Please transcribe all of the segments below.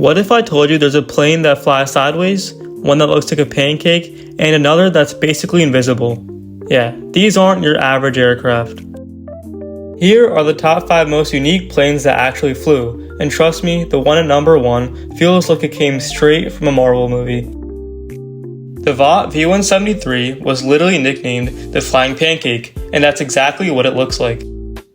What if I told you there's a plane that flies sideways, one that looks like a pancake, and another that's basically invisible? Yeah, these aren't your average aircraft. Here are the top 5 most unique planes that actually flew, and trust me, the one at number 1 feels like it came straight from a Marvel movie. The Vought V-173 was literally nicknamed the Flying Pancake, and that's exactly what it looks like.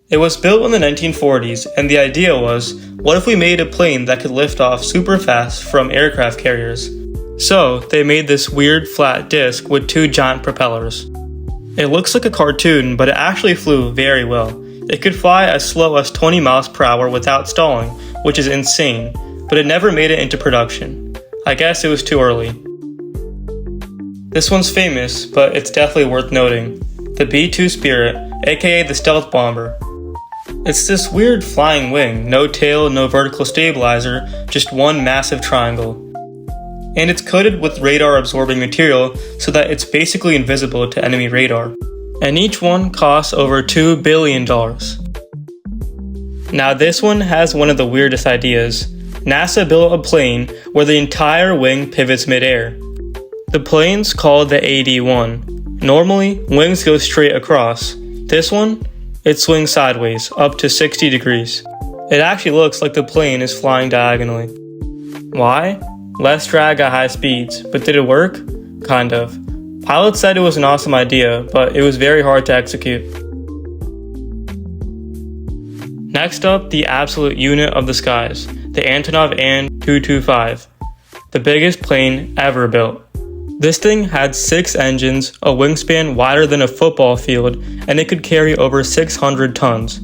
It was built in the 1940s, and the idea was, what if we made a plane that could lift off super fast from aircraft carriers? So, they made this weird flat disc with 2 giant propellers. It looks like a cartoon, but it actually flew very well. It could fly as slow as 20 miles per hour without stalling, which is insane, but it never made it into production. I guess it was too early. This one's famous, but it's definitely worth noting. The B-2 Spirit, aka the Stealth Bomber. It's this weird flying wing, no tail, no vertical stabilizer, just one massive triangle. And it's coated with radar-absorbing material so that it's basically invisible to enemy radar. And each one costs over $2 billion. Now this one has one of the weirdest ideas. NASA built a plane where the entire wing pivots mid-air. The plane's called the AD-1. Normally, wings go straight across. This one, it swings sideways, up to 60 degrees. It actually looks like the plane is flying diagonally. Why? Less drag at high speeds, but did it work? Kind of. Pilots said it was an awesome idea, but it was very hard to execute. Next up, the absolute unit of the skies, the Antonov An-225, the biggest plane ever built. This thing had 6 engines, a wingspan wider than a football field, and it could carry over 600 tons.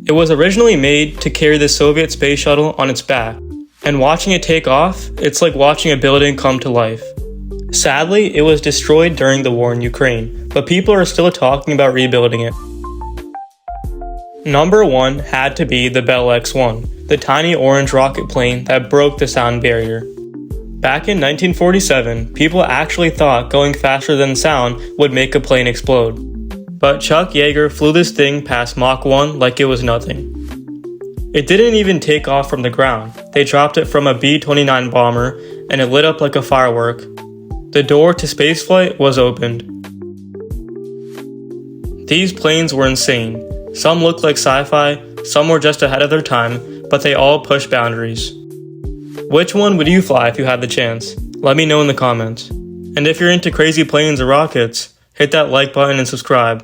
It was originally made to carry the Soviet space shuttle on its back, and watching it take off, it's like watching a building come to life. Sadly, it was destroyed during the war in Ukraine, but people are still talking about rebuilding it. Number 1 had to be the Bell X-1, the tiny orange rocket plane that broke the sound barrier. Back in 1947, people actually thought going faster than sound would make a plane explode. But Chuck Yeager flew this thing past Mach 1 like it was nothing. It didn't even take off from the ground. They dropped it from a B-29 bomber, and it lit up like a firework. The door to spaceflight was opened. These planes were insane. Some looked like sci-fi, some were just ahead of their time, but they all pushed boundaries. Which one would you fly if you had the chance? Let me know in the comments. And if you're into crazy planes or rockets, hit that like button and subscribe.